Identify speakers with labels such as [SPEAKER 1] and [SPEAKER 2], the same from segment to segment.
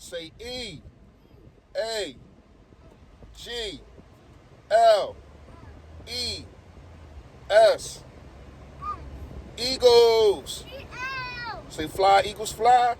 [SPEAKER 1] Say E, A, G, L, E, S. Eagles. Say fly, Eagles fly.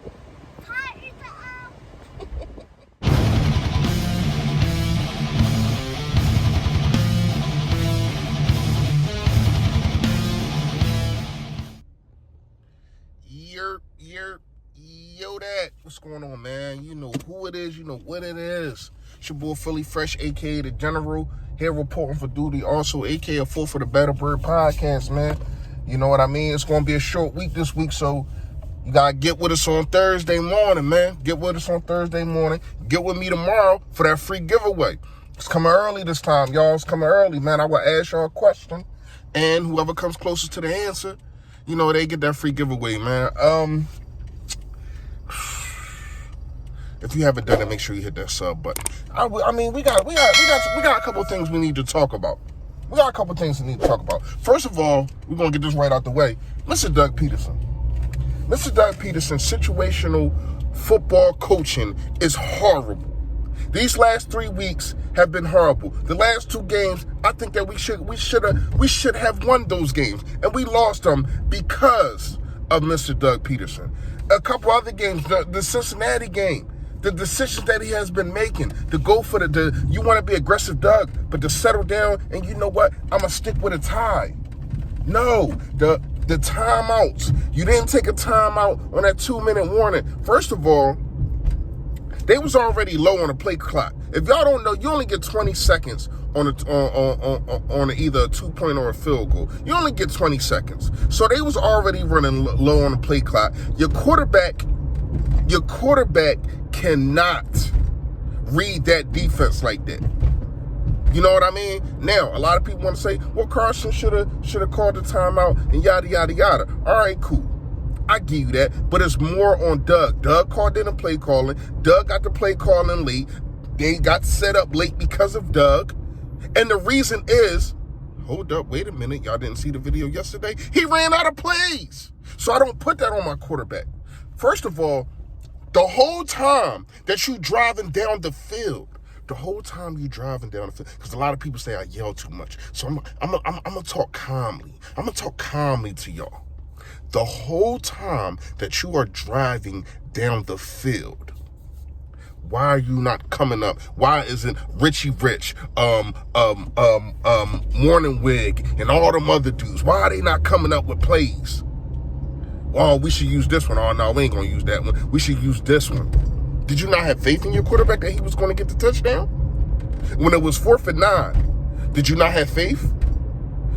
[SPEAKER 1] Yo, that. What's going on, man? You know who it is. You know what it is. It's your boy Philly Fresh, a.k.a. The General, here reporting for duty. Also, a.k.a. Full for the Better Bird podcast, man. You know what I mean? It's going to be a short week this week, so you got to get with us on Thursday morning, man. Get with us on Thursday morning. Get with me tomorrow for that free giveaway. It's coming early this time, y'all. It's coming early, man. I will ask y'all a question, and whoever comes closest to the answer, you know, they get that free giveaway, man. If you haven't done it, make sure you hit that sub button. I mean, we got a couple of things we need to talk about. First of all, we're gonna get this right out the way. Mr. Doug Pederson, situational football coaching is horrible. These last 3 weeks have been horrible. The last 2 games, I think that we should have won those games, and we lost them because of Mr. Doug Pederson. A couple other games, the Cincinnati game, the decisions that he has been making, to go for you want to be aggressive, Doug, but to settle down, and you know what? I'm going to stick with a tie. No, the timeouts. You didn't take a timeout on that 2-minute warning. First of all, they was already low on the play clock. If y'all don't know, you only get 20 seconds on either a 2-point or a field goal. You only get 20 seconds. So they was already running low on the play clock. Your quarterback cannot read that defense like that. You know what I mean? Now, a lot of people want to say, well, Carson should have called the timeout and yada, yada, yada. All right, cool. I give you that, but it's more on Doug. Doug called in the play calling. Doug got the play calling late. They got set up late because of Doug. And the reason is, hold up, wait a minute. Y'all didn't see the video yesterday? He ran out of plays. So I don't put that on my quarterback. First of all, the whole time that you driving down the field, because a lot of people say I yell too much. So I'm gonna talk calmly. I'm gonna talk calmly to y'all. The whole time that you are driving down the field, why are you not coming up? Why isn't Richie Rich, Morning Wig, and all them other dudes, why are they not coming up with plays? Oh, we should use this one. Oh, no, we ain't going to use that one. We should use this one. Did you not have faith in your quarterback that he was going to get the touchdown? When it was 4th and 9, did you not have faith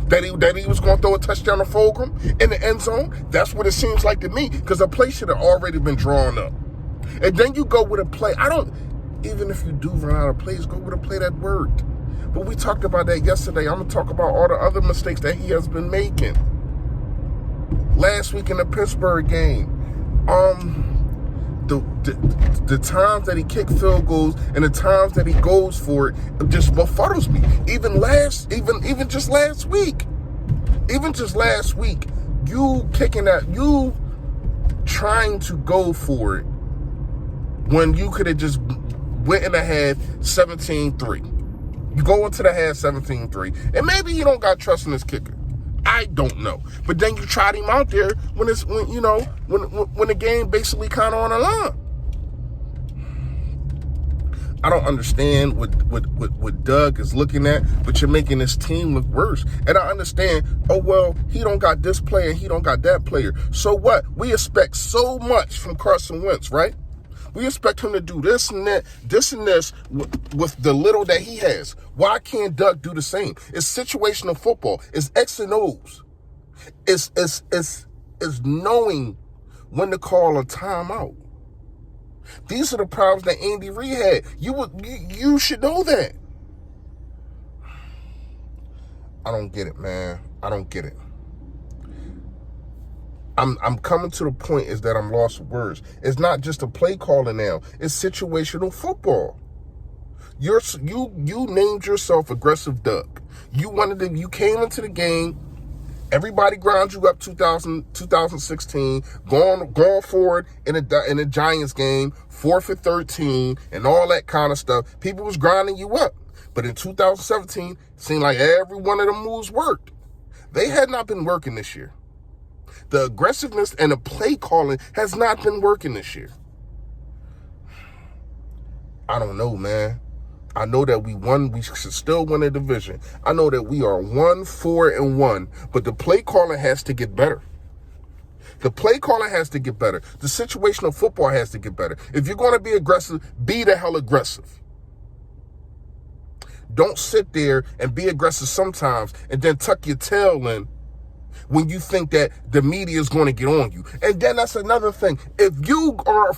[SPEAKER 1] that he was going to throw a touchdown to Fulgham in the end zone? That's what it seems like to me, because the play should have already been drawn up. And then you go with a play. Even if you do run out of plays, go with a play that worked. But we talked about that yesterday. I'm going to talk about all the other mistakes that he has been making. Last week in the Pittsburgh game, the times that he kicked field goals and the times that he goes for it just befuddles me. Even just last week, you kicking that, you trying to go for it when you could have just went in the half 17-3. You go into the half 17-3, and maybe you don't got trust in this kicker. I don't know. But then you tried him out there when the game basically kind of on the line. I don't understand what Doug is looking at, but you're making this team look worse. And I understand, oh, well, he don't got this player, he don't got that player. So what? We expect so much from Carson Wentz, right? We expect him to do this and that, this and this with the little that he has. Why can't Doug do the same? It's situational football. It's X and O's. It's knowing when to call a timeout. These are the problems that Andy Reid had. You should know that. I don't get it, man. I don't get it. I'm coming to the point is that I'm lost for words. It's not just a play calling now. It's situational football. You named yourself Aggressive Doug. You came into the game Everybody ground you up 2016, going forward in a Giants game, 4th and 13, and all that kind of stuff. People was grinding you up. But in 2017, it seemed like every one of them moves worked. They had not been working this year. The aggressiveness and the play calling has not been working this year. I don't know, man. I know that we should still win a division. I know that we are 1-4-1, but the play calling has to get better. The play calling has to get better. The situational football has to get better. If you're going to be aggressive, be the hell aggressive. Don't sit there and be aggressive sometimes and then tuck your tail in when you think that the media is going to get on you. And then that's another thing. If you are a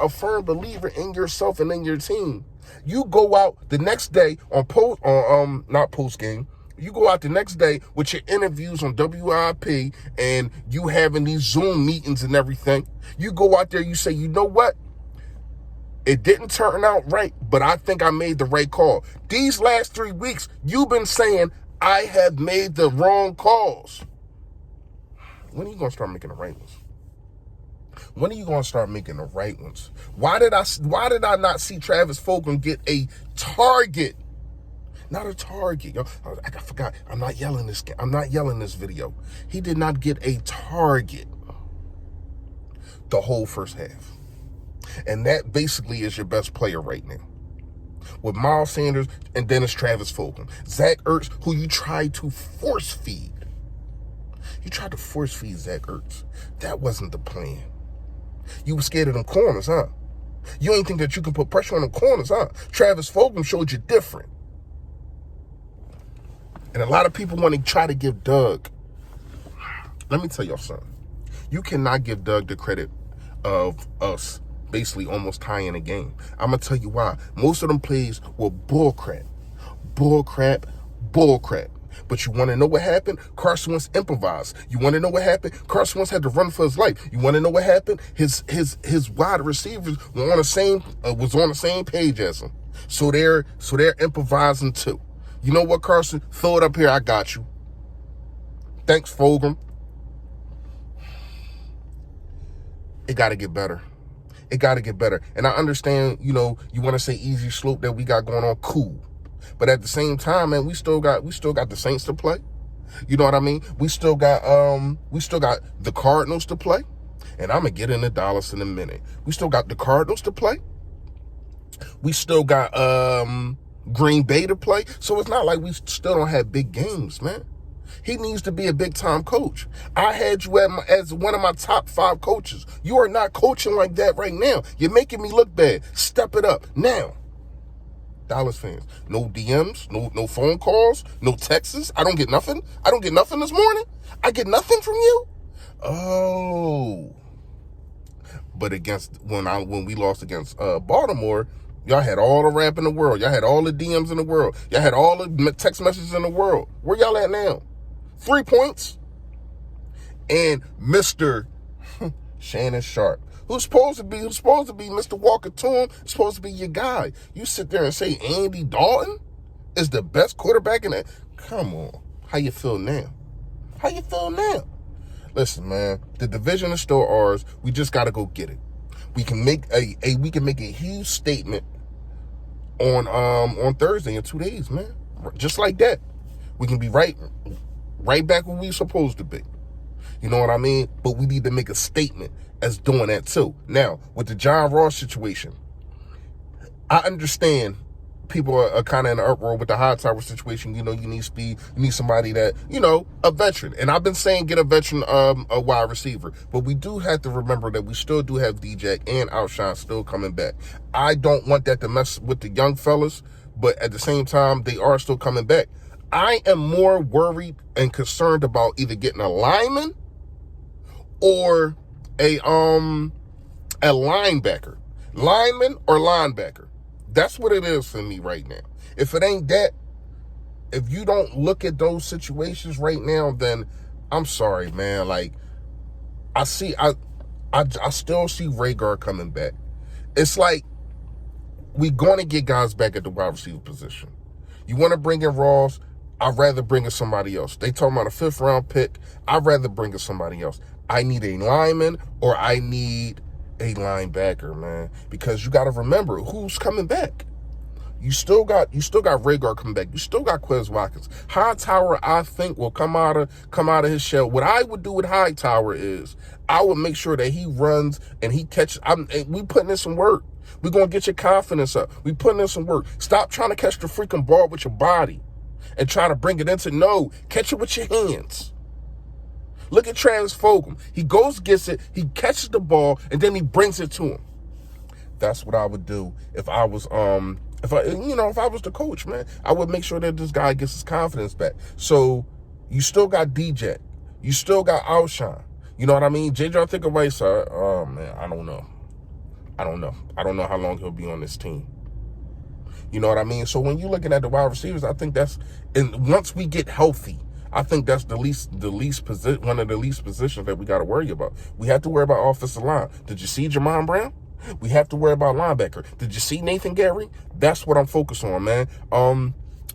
[SPEAKER 1] firm believer in yourself and in your team, you go out the next day not post game. You go out the next day with your interviews on WIP and you having these Zoom meetings and everything. You go out there, you say, you know what? It didn't turn out right, but I think I made the right call. These last 3 weeks, you've been saying, I have made the wrong calls. When are you going to start making the right ones? When are you going to start making the right ones? Why did I not see Travis Fulgham get a target? Not a target, yo. I forgot. I'm not yelling this video. He did not get a target the whole first half. And that basically is your best player right now. With Miles Sanders and then it's Travis Fulgham. Zach Ertz, who you tried to force feed. You tried to force feed Zach Ertz. That wasn't the plan. You were scared of them corners, huh? You ain't think that you can put pressure on them corners, huh? Travis Fulgham showed you different. And a lot of people want to try to give Doug. Let me tell y'all something. You cannot give Doug the credit of us basically almost tying the game. I'm going to tell you why. Most of them plays were bullcrap. But you want to know what happened? Carson Wentz improvised. You want to know what happened? Carson Wentz had to run for his life. You want to know what happened? His wide receivers were on the same page as him. So they're improvising too. You know what, Carson? Throw it up here. I got you. Thanks, Fulgham. It got to get better. It got to get better. And I understand, you want to say easy slope that we got going on, cool. But at the same time, man, we still got the Saints to play. You know what I mean? We still got the Cardinals to play. And I'm gonna get into Dallas in a minute. We still got the Cardinals to play. We still got Green Bay to play. So it's not like we still don't have big games, man. He needs to be a big-time coach. I had you as one of my top 5 coaches. You are not coaching like that right now. You're making me look bad. Step it up now. Dallas fans, no DMs, no phone calls, no texts. I don't get nothing. I don't get nothing this morning. I get nothing from you. Oh, but when we lost against Baltimore, y'all had all the rap in the world. Y'all had all the DMs in the world. Y'all had all the text messages in the world. Where y'all at now? 3 points. And Mr. Shannon Sharp, who's supposed to be Mr. Walker Toon, supposed to be your guy. You sit there and say Andy Dalton is the best quarterback in that. Come on. How you feel now? How you feel now? Listen, man, the division is still ours. We just got to go get it. We can make a huge statement on Thursday in 2 days, man. Just like that. We can be right back where we supposed to be. You know what I mean? But we need to make a statement as doing that too. Now, with the John Ross situation, I understand people are kind of in an uproar with the Hightower situation. You need speed. You need somebody that, a veteran. And I've been saying get a veteran, a wide receiver. But we do have to remember that we still do have DJ and Alshon still coming back. I don't want that to mess with the young fellas, but at the same time, they are still coming back. I am more worried and concerned about either getting a lineman or a linebacker. Lineman or linebacker. That's what it is for me right now. If it ain't that, if you don't look at those situations right now, then I'm sorry, man. Like, I still see Rhaegar coming back. It's like we're going to get guys back at the wide receiver position. You want to bring in Ross, I'd rather bring in somebody else. They talking about a 5th round pick. I'd rather bring in somebody else. I need a lineman or I need a linebacker, man. Because you got to remember who's coming back. You still got Rhaegar coming back. You still got Quez Watkins. Hightower, I think, will come out of his shell. What I would do with Hightower is I would make sure that he runs and he catches. We putting in some work. We're going to get your confidence up. We putting in some work. Stop trying to catch the freaking ball with your body and try to bring it into. No, catch it with your hands. Look at Travis Fulgham. He goes, gets it, he catches the ball, and then he brings it to him. That's what I would do if I was if I was the coach, man. I would make sure that this guy gets his confidence back. So you still got DJ. You still got Alshon. You know what I mean? J.J. think of right side. Oh man, I don't know. I don't know how long he'll be on this team. You know what I mean? So when you're looking at the wide receivers, I think that's, and once we get healthy, I think that's one of the least positions that we got to worry about. We have to worry about offensive line. Did you see Jamon Brown? We have to worry about linebacker. Did you see Nathan Gary? That's what I'm focused on, man.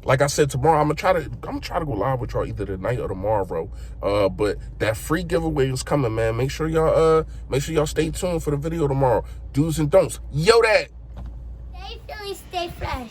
[SPEAKER 1] Like I said, tomorrow I'm gonna try to go live with y'all either tonight or tomorrow. But that free giveaway is coming, man. Make sure y'all stay tuned for the video tomorrow. Do's and don'ts. Yo, that.
[SPEAKER 2] Stay Philly, stay fresh.